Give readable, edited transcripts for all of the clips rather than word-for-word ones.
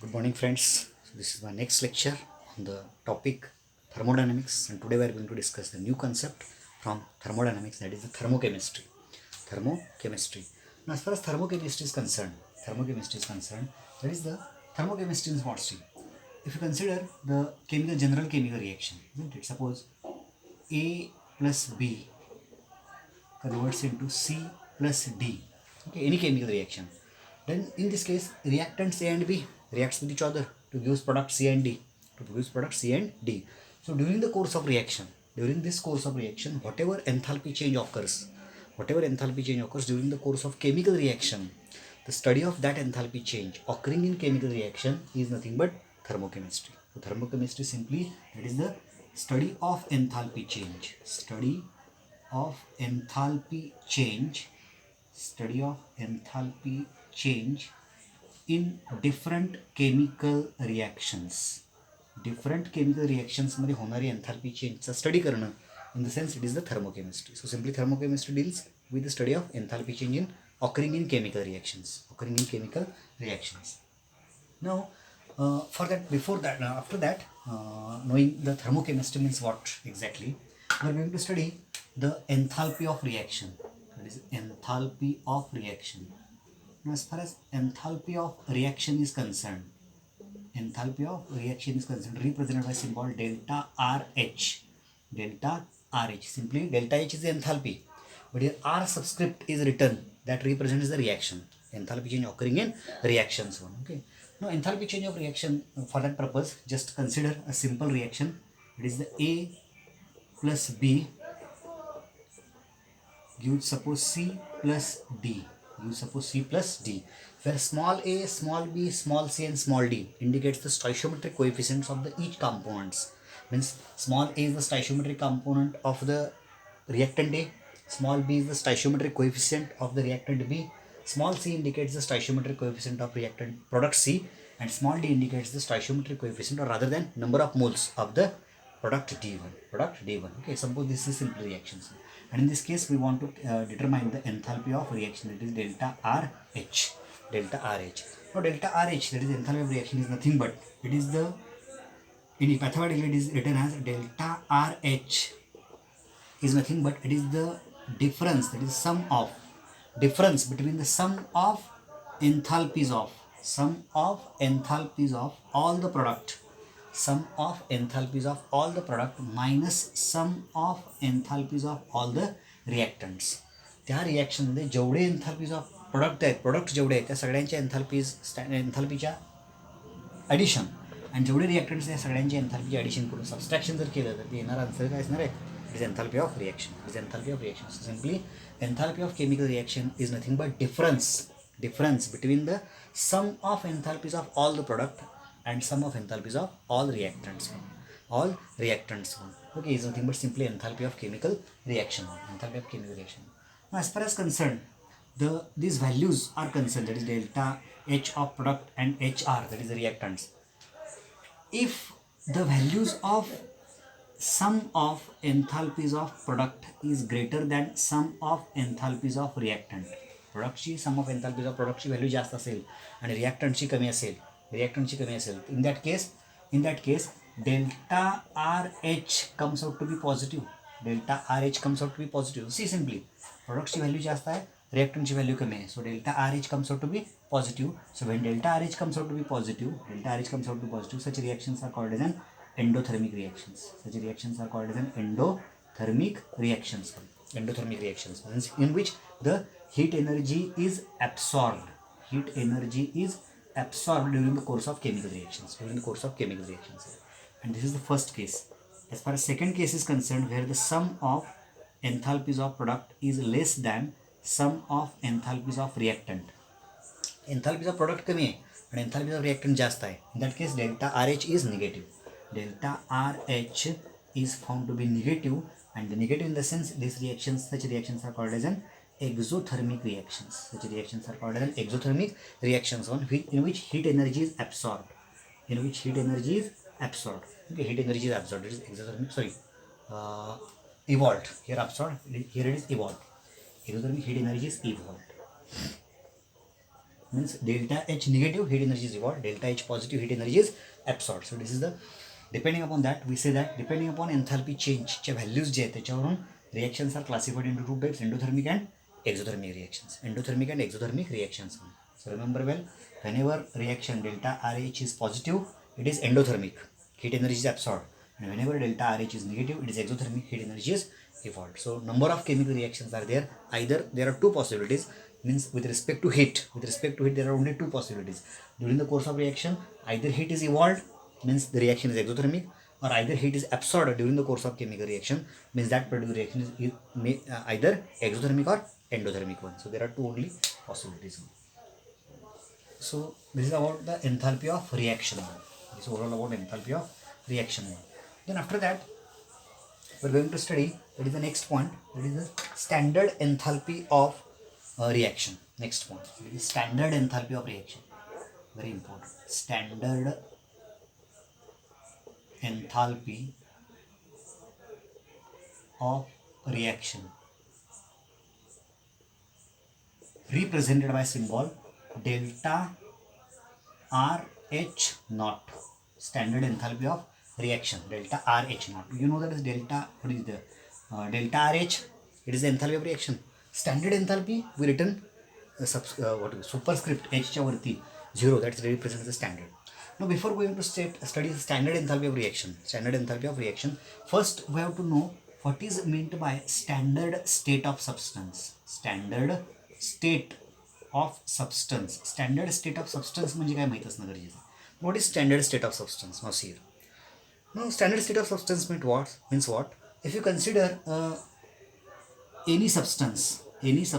Good morning, friends. So this is my next lecture on the topic thermodynamics, and today we are going to discuss the new concept from thermodynamics, that is the thermochemistry. Thermochemistry. Now, as far as thermochemistry is concerned, that is the thermochemistry is what? See, if you consider the general chemical reaction, isn't it? Suppose A plus B converts into C plus D. Okay, any chemical reaction. Then in this case, reactants A and B reacts with each other to give product C and D. To produce product C and D. So during this course of reaction, whatever enthalpy change occurs during the course of chemical reaction, the study of that enthalpy change occurring in chemical reaction is nothing but thermochemistry. So thermochemistry simply, that is the study of enthalpy change. Study of enthalpy change in different chemical reactions. Different chemical reactions मध्ये होणारी enthalpy change चा study करणं, in the sense it is the thermochemistry. So simply thermochemistry deals with the study of enthalpy change occurring in chemical reactions. Now, after that, knowing the thermochemistry means what exactly, we are going to study the enthalpy of reaction. That is enthalpy of reaction. Now, as far as enthalpy of reaction is concerned, represented by symbol delta RH. Simply delta H is the enthalpy, but here R subscript is written, that represents the reaction. Enthalpy change occurring in reactions. Okay. Now, enthalpy change of reaction, for that purpose, just consider a simple reaction. It is the A plus B gives suppose C plus D. Where small a, small b, small c and small d indicates the stoichiometric coefficients of the each components. Means small a is the stoichiometric component of the reactant A, small b is the stoichiometric coefficient of the reactant B, small c indicates the stoichiometric coefficient of reactant product C, and small d indicates the stoichiometric coefficient, or rather than number of moles of the product D1. Okay, suppose this is simple reactions, and in this case we want to determine the enthalpy of reaction. It is delta RH. Now delta RH, that is enthalpy of reaction, is nothing but, it is the, in mathematical it is written as delta RH is nothing but it is the difference, that is difference between the sum of enthalpies of all the product, minus sum of enthalpies of all the reactants. त्या reaction मध्ये जेवढे एन्थाल्पीज of product जेवढे आहेत त्या सगळ्यांच्या एन्थाल्पीच्या addition, आणि जेवढे रिॲक्टंट्स त्या सगळ्यांच्या एन्थाल्पीचे ॲडिशन करून सबस्ट्रॅक्शन जर केलं तर ते येणार आन्सर काय असणार आहे? It is enthalpy of reaction. So simply enthalpy of chemical reaction is nothing but difference between the sum of enthalpies of all the product and sum of enthalpies of all reactants. Okay, is nothing but simply enthalpy of chemical reaction. Now, as far as concerned, these values are concerned, that is delta H of product and HR, that is the reactants. If the values of sum of enthalpies of product is greater than sum of enthalpies of reactant, प्रोडक्टची sum of enthalpies of प्रोडक्टची value जास्त असेल आणि रिॲक्टंटची कमी असेल, in that case delta RH comes out to be positive. See simply प्रोडक्टची value जास्त आहे, रिॲक्टंटची व्हॅल्यू कमी आहे, so delta RH comes out to be positive. So when delta RH comes out to be positive, such reactions are called as an endothermic reactions, in which the heat energy is absorbed during the course of chemical reactions, and this is the first case. As far as second case is concerned, where the sum of enthalpies of product is less than sum of enthalpies of reactant. Enthalpies of product कमी आहे and enthalpies of reactant जास्त आहे. In that case delta RH is negative. Delta RH is found to be negative, and the negative in the sense such reactions are called as an exothermic reactions. In which heat energy is absorbed. Okay, heat energy is absorbed. It is exothermic. Evolved. Here absorbed. Here it is evolved. Exothermic heat energy is evolved. means delta H negative, heat energy is evolved, delta H positive, heat energy is absorbed. So this is the, depending upon that, we say that depending upon enthalpy change च्या values जे आहेत त्याच्यावरून reactions are classified into two types, endothermic and exothermic reactions. Endothermic and exothermic reactions. So remember well, whenever reaction delta RH is positive, it is endothermic, heat energy is absorbed, and whenever delta RH is negative, it is exothermic, heat energy is evolved. So number of chemical reactions are there. Either there are two possibilities, means with respect to heat, there are only two possibilities. During the course of reaction, either heat is evolved, means the reaction is exothermic, or either heat is absorbed during the course of chemical reaction, means that particular reaction is either exothermic or endothermic one. So there are two only possibilities. So this is about the enthalpy of reaction one. This is overall about enthalpy of reaction one. Then after that, we are going to study, that is the next point, that is the standard enthalpy of reaction. Next point, it is standard enthalpy of reaction. Very important. Standard enthalpy of reaction, represented by symbol delta RH naught. Standard enthalpy of reaction, delta RH naught. You know that is delta, what is the delta RH? It is the enthalpy of reaction. Standard enthalpy, we written superscript H च्या वरती 0, that represents the standard. Now before going to study the standard enthalpy of reaction, first we have to know what is meant by standard state of substance. Standard state of substance. Standard state of substance म्हणजे काय माहित असणं गरजेचं. What is standard state of substance? Now see here. Now standard state of substance means what? If you consider any substance, and if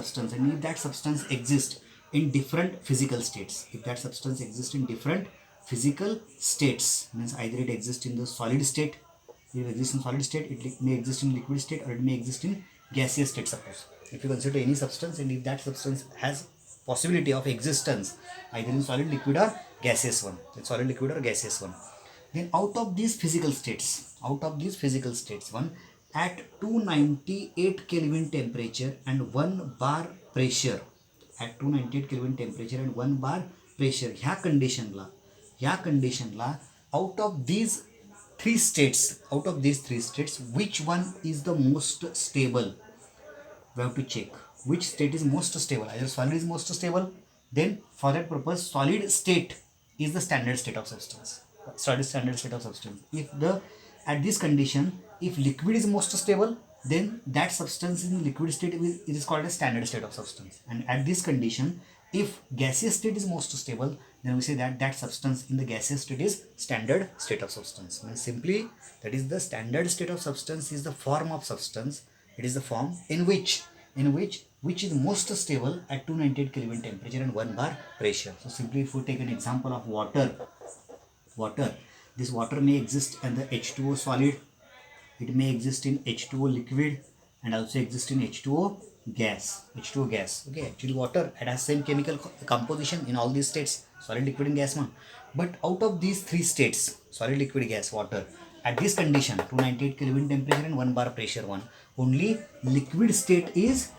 that substance exists in different physical states, means either it exists in the solid state, it may exist in liquid state, or it may exist in gaseous state. Suppose if you consider any substance, and if that substance has possibility of existence either in solid, liquid, or gaseous one, then out of these physical states, one at 298 Kelvin temperature and 1 bar pressure, ह्या कंडिशनला out of these three states, which one is the most stable? We have to check which state is most stable. Either solid is most stable, then for that purpose solid state is the standard state of substance. At this condition, if liquid is most stable, then that substance in liquid state is called a standard state of substance. And at this condition, if gaseous state is most stable, then we say that substance in the gaseous state is standard state of substance. And simply, that is the standard state of substance is the form of substance. It is the form in which is most stable at 298 Kelvin temperature and 1 bar pressure. So simply, if we take an example of water, this water may exist in the H2O solid, it may exist in H2O liquid, and also exist in H2O gas. Okay, actually water, it has same chemical composition in all these states, solid, liquid, and gas. But out of these three states, solid, liquid, gas, water, at this condition 298 Kelvin temperature and 1 bar pressure only liquid state is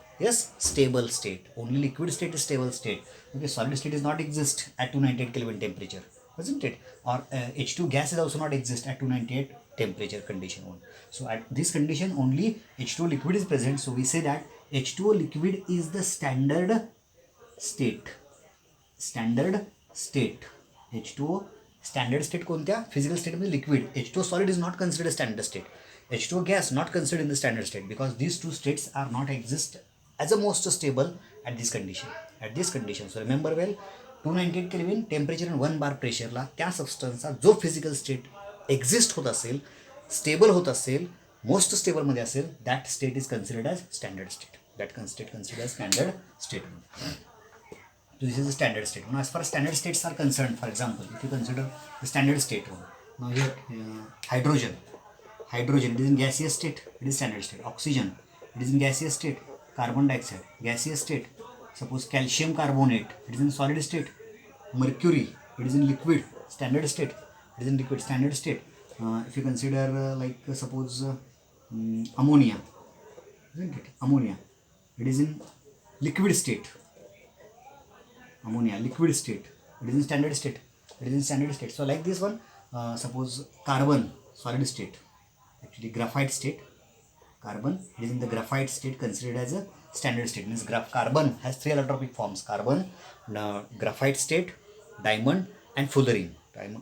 stable state. Okay, solid state is not exist at 298 Kelvin temperature, isn't it? Or H2 gas is also not exist at 298 temperature condition 1. So at this condition only H2 liquid is present. So we say that H2O liquid is the standard state. H2O standard state कोणत्या physical state मध्ये liquid. H2O solid is not considered standard state. H2O gas not considered in the standard state, because these two states are not exist as a most stable at this condition. So remember well, 298 Kelvin temperature and 1 bar pressure ला त्या सबस्टन्सचा जो physical state exist होत असेल, stable होत असेल, most stable मध्ये असेल, that state is considered as standard state. So this is the standard state. Now as far as standard states are concerned, for example, if you consider the standard state one, now here hydrogen, it is in gaseous state, it is standard state. Oxygen, it is in gaseous state. Carbon dioxide, gaseous state. Suppose calcium carbonate, it is in solid state. Mercury, it is in liquid, standard state. If you consider suppose ammonia, isn't it? Ammonia, it is in liquid state. ammonia, liquid state, it is in standard state, it is in standard state. So like this one, suppose carbon, solid state, actually graphite state, carbon, it is in the graphite state, considered as a standard state. Means carbon has three allotropic forms: carbon, graphite state, diamond, and fullerene.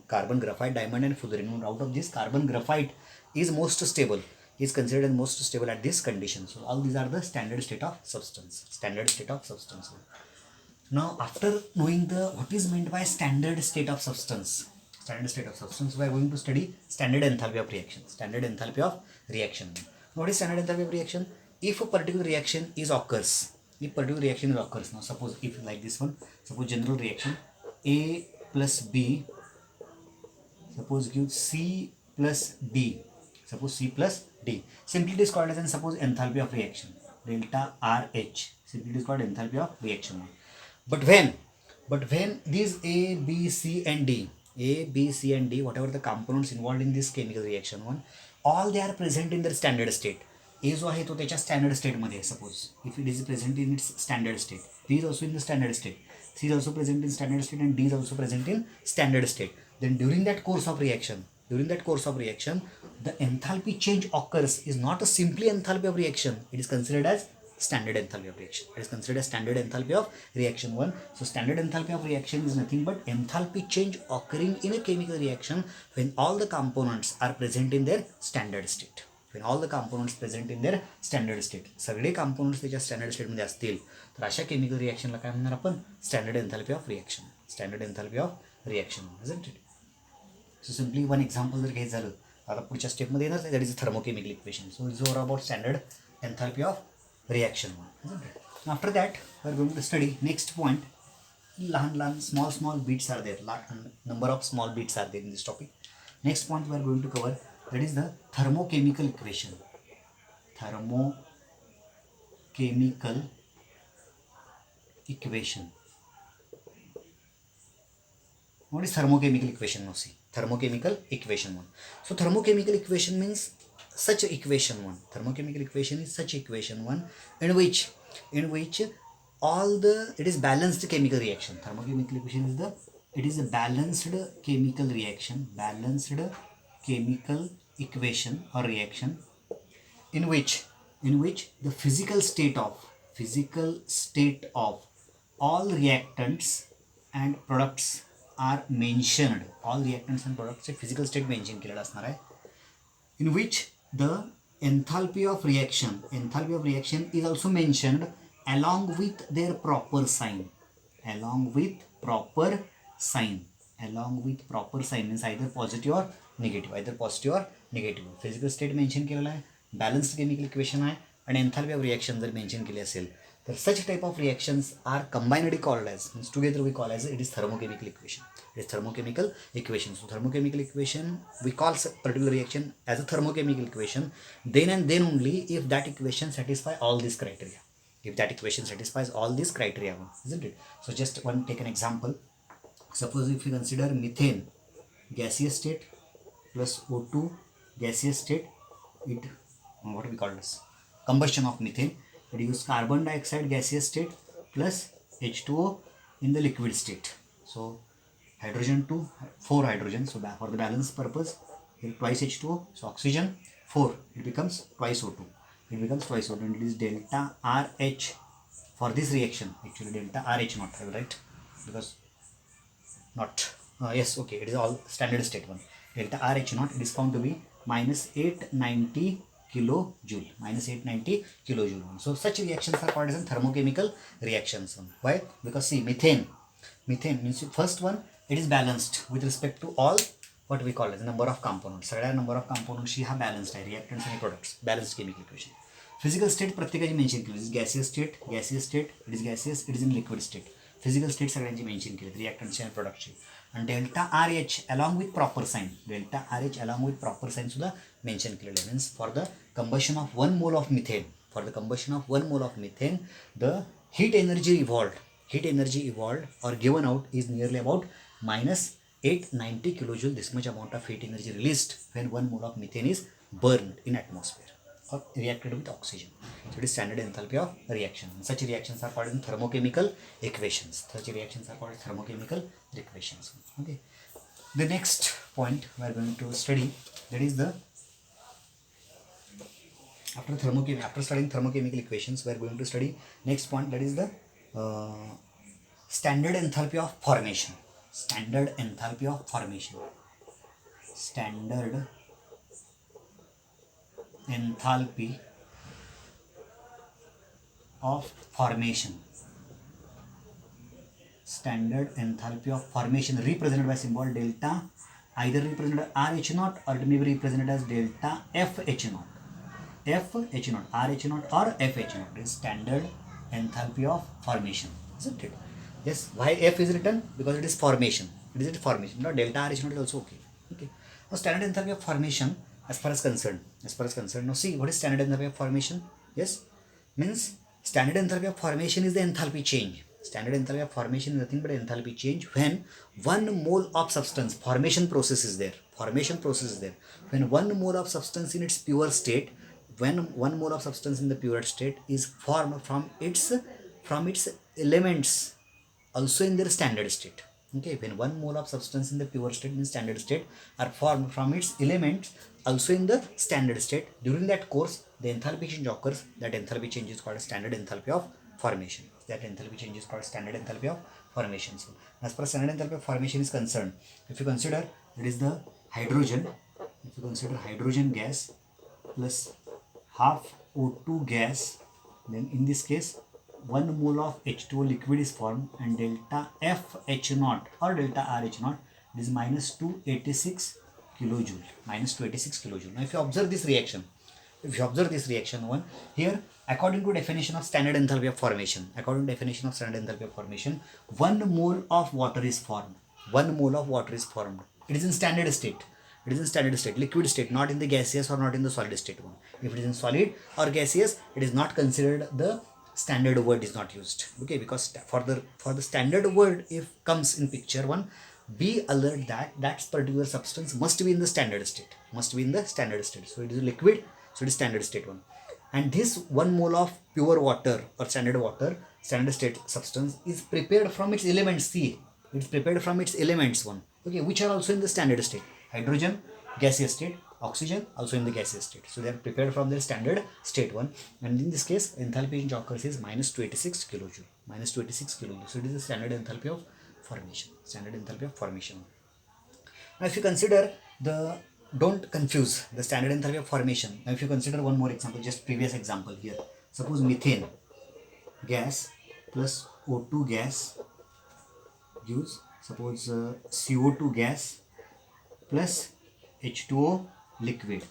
Carbon, graphite, diamond, and fullerene. Out of this, carbon graphite is most stable, is considered as most stable at this condition. So all these are the standard state of substance. Standard state of substance. Now after knowing the what is meant by standard state of substance, we are going to study standard enthalpy of reaction. Standard enthalpy of reaction. What is standard enthalpy of reaction? If a particular reaction occurs, now suppose if like this one, suppose general reaction A plus B, suppose gives C plus D, suppose C plus D. Simply it is called as, and suppose enthalpy of reaction, delta RH. Simply it is called enthalpy of reaction. But when these A, B, C and D, whatever the components involved in this chemical reaction one, all they are present in their standard state. A जो आहे तो त्याच्या standard स्टेटमध्ये आहे. Suppose if it is present in its standard state, B is also in the standard state, C is also present in standard state, and D is also present in standard state. Then during that course of reaction, the enthalpy change occurs is not a simply enthalpy of reaction. It is considered as standard enthalpy of reaction. It is considered as standard enthalpy of reaction 1. So standard enthalpy of reaction is nothing but enthalpy change occurring in a chemical reaction when all the components are present in their standard state. When all the components present in their standard state, सगळे components त्याच्या standard state मध्ये असतील तर अशा chemical reaction ला काय म्हणणार आपण? Standard enthalpy of reaction. Standard enthalpy of reaction, isn't it? So simply one example जर घ्यायचं झालं, आता पुढच्या स्टेप मध्ये येणार, that is a thermochemical equation. So it's all about standard enthalpy of reaction one, isn't it? After that we are going to study next point. लहान small bits are there, number of small bits are there in this topic. Next point we are going to cover, that is the thermochemical equation. Thermochemical equation. What is thermochemical equation now? See, thermochemical equation one. So thermochemical equation means such equation one. Thermochemical equation is such equation one in which all the, it is balanced chemical reaction. Thermochemical equation is a balanced chemical reaction, equation or reaction in which the physical state of all reactants and products are mentioned. All reactants and products physical state mention केलेला असणार आहे, in which the enthalpy of reaction is also mentioned along with their proper sign. Along with proper sign means either positive or negative. Physical state mention केलेला आहे, balanced chemical equation आहे, आणि enthalpy of reaction जर mention केली असेल तर such type of reactions are combinedly called as, means together we call as, it is thermochemical equation. It is thermochemical equation. So thermochemical equation, we call particular reaction as a thermochemical equation then and then only if that equation satisfies all these criteria. Isn't it? So just take an example. Suppose if you consider methane gaseous state plus O2 gaseous state, what we call this combustion of methane, it gives carbon dioxide gaseous state plus H2O in the liquid state. So hydrogen 2, 4 hydrogen, so for the balance purpose here twice H2O, so oxygen 4, it becomes twice O2, and it is delta RH for this reaction. Actually delta RH not, right? Because not yes, okay, it is all standard state one. Delta RH not, it is found to be minus 890 kilojoule. So such reactions are called as thermochemical reactions. Why? Because see, methane means first one, it is balanced with respect to all what we call as number of components. सगळ्या number of components ही हा balanced आहे, reactants and products, balanced chemical equation. Physical state प्रत्येकाची mention केली, gaseous state, it is gaseous, it is in liquid state. Physical state सगळ्यांची mention केली, reactants and products. And delta RH along with proper sign, सुद्धा mention केलेलं, means for the combustion of 1 mole of methane, the heat energy evolved or given out is nearly about minus 890 kilojoule. This much amount of heat energy released when 1 mole of methane is burned in atmosphere. or reacted with oxygen. So it is standard enthalpy of reaction. Such reactions are called in thermochemical equations. Such reactions are called thermochemical equations. Okay. The next point we are going to study, that is the after studying thermochemical equations, we are going to study next point, that is the standard enthalpy of formation. Standard enthalpy of formation. Standard enthalpy of formation. Standard enthalpy of formation represented by symbol delta, either represented as RH0 or it may be represented as delta FH0. FH0, RH0 or FH0 is standard enthalpy of formation, isn't it? Yes. Why F is written? Because it is formation. It is formation. No, delta RH0 is also okay. Okay. Now standard enthalpy of formation, as far as concerned. Now see, what is standard enthalpy of formation? Yes, means standard enthalpy of formation is the enthalpy change. Standard enthalpy of formation is nothing but enthalpy change when 1 mole of substance, formation process is there. When 1 mole of substance in its pure state, when 1 mole of substance in the pure state is formed from its elements also in their standard state. Okay, when 1 mole of substance in the pure state means standard state are formed from its elements also in the standard state, during that course the enthalpy change occurs. That enthalpy change is called standard enthalpy of formation. So, as far as standard enthalpy of formation is concerned, if you consider it is the hydrogen, gas plus half O2 gas, then in this case 1 mole of H2O liquid is formed, and delta FH0 or delta RH0 is minus 286 kilojoule. Now if you observe this reaction, one here, according to definition of standard enthalpy of formation, 1 mole of water is formed. It is in standard state. Liquid state, not in the gaseous or not in the solid state one. If it is in solid or gaseous, it is not considered, the standard word is not used. Okay, because for the standard word if comes in picture one, be alert that that particular substance must be in the standard state. So it is liquid, so it is standard state one. And this 1 mole of pure water or standard state substance is prepared from its elements. See, it's prepared from its elements one. Okay, which are also in the standard state. Hydrogen, gaseous state. Oxygen, also in the gaseous state. So they are prepared from their standard state one. And in this case, enthalpy change occurs is minus 286 kilojoule. So it is the standard enthalpy of formation. Now if you consider don't confuse the standard enthalpy of formation. Now if you consider one more example, just previous example here. Suppose methane gas plus O2 gas gives, suppose CO2 gas plus H2O liquid,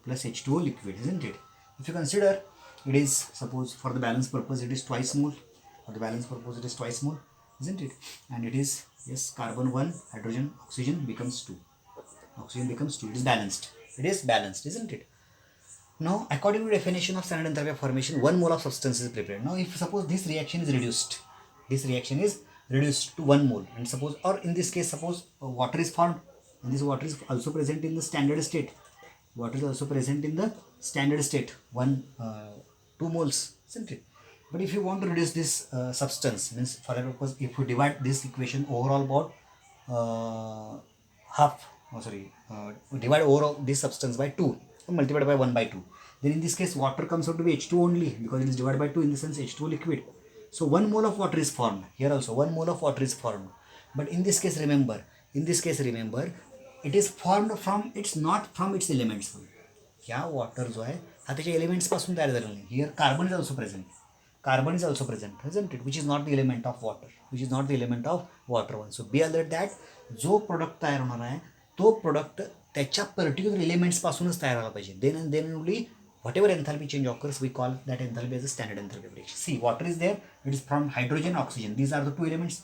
isn't it? If you consider it is, suppose for the balance purpose it is twice mole, isn't it? And it is, yes, carbon 1, hydrogen, oxygen becomes 2. It is balanced, isn't it? Now according to definition of standard enthalpy of formation, 1 mole of substance is prepared. Now if suppose this reaction is reduced to 1 mole, and suppose, or in this case suppose water is formed, and this water is also present in the standard state. 2 moles, isn't it? But if you want to reduce this substance, means for example, if you divide this equation overall about divide overall this substance by 2, multiplied by 1 by 2, then in this case water comes out to be H2 only, because it is divided by 2, in the sense H2 liquid. So 1 mole of water is formed. Here also 1 mole of water is formed. But in this case remember, it is formed from its, not from its elements. क्या water जो है हा त्याच्या elements पासून तयार झालेला नाही. Here carbon is also present, isn't it? Which is not the element of water. So be alert that जो product तयार होणार आहे तो product त्याच्या particular elements पासूनच तयार व्हायला पाहिजे. Then only whatever enthalpy change occurs, we call that enthalpy as a standard enthalpy of reaction. See, water is there, it is from hydrogen, oxygen. These are the two elements.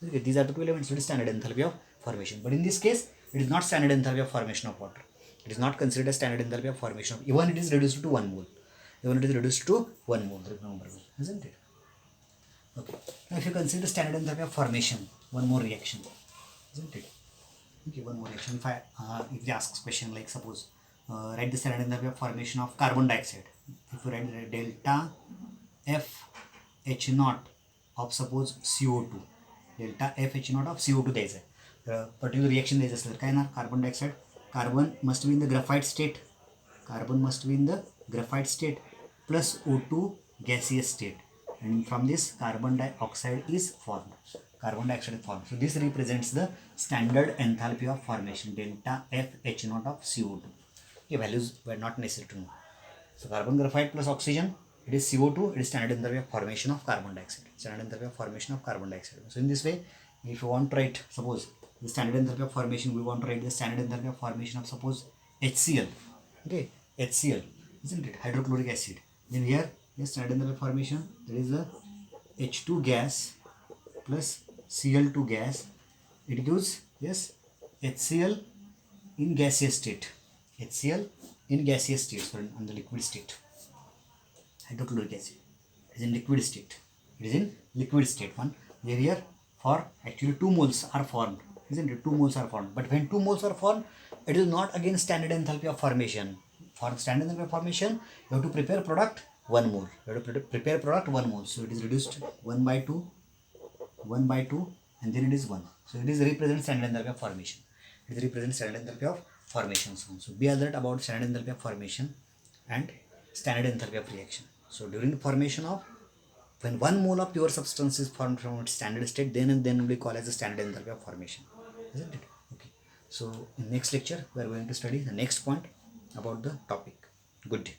Okay, these are the two elements. It is standard enthalpy of formation. But in this case, it is not standard enthalpy of formation of water. It is not considered as standard enthalpy of formation of, even it is reduced to 1 mole. Remember, isn't it? Okay. Now if you consider standard enthalpy of formation, one more reaction, isn't it? Okay, one more reaction. If it asks question like, suppose write the standard enthalpy of formation of carbon dioxide. If you write delta F H naught of suppose CO2, delta F H naught of CO2 द्यायचं आहे. Particular reaction द्यायचं असलं तर काय ना, carbon dioxide, carbon must be in the graphite state, carbon must be in the graphite state plus O2 gaseous state, and from this carbon dioxide is formed. Carbon dioxide is formed. So this represents the standard enthalpy of formation, delta F H naught of CO2. Okay, values were not necessary to know. So carbon graphite plus oxygen, it is CO2, it is standard enthalpy of formation of carbon dioxide. Standard enthalpy of formation of carbon dioxide. So in this way, if you want to write, suppose the standard enthalpy of formation, we want to write the standard enthalpy of formation of suppose HCl. Okay, HCl, isn't it? Hydrochloric acid. Then here, yes, standard enthalpy of formation, there is a H2 gas plus Cl2 gas. It gives, yes, HCl in gaseous state. HCl in gaseous state, so in the liquid state. Hydrochloric acid is in liquid state. It is in liquid state one. Then here, for actually 2 moles are formed, isn't it? 2 moles are formed. But when 2 moles are formed, it is not again standard enthalpy of formation. For standard enthalpy of formation, you have to prepare product 1 mole. You have to prepare product 1 mole. So it is reduced 1 by 2, 1 by 2, and then it is 1. So it is represents standard enthalpy of formation. It represents standard enthalpy of formation. So be alert about standard enthalpy of formation and standard enthalpy of reaction. So during the formation of, when 1 mole of pure substance is formed from its standard state, then we call as the standard enthalpy of formation, isn't it? Okay. So in next lecture, we are going to study the next point about the topic. Good day.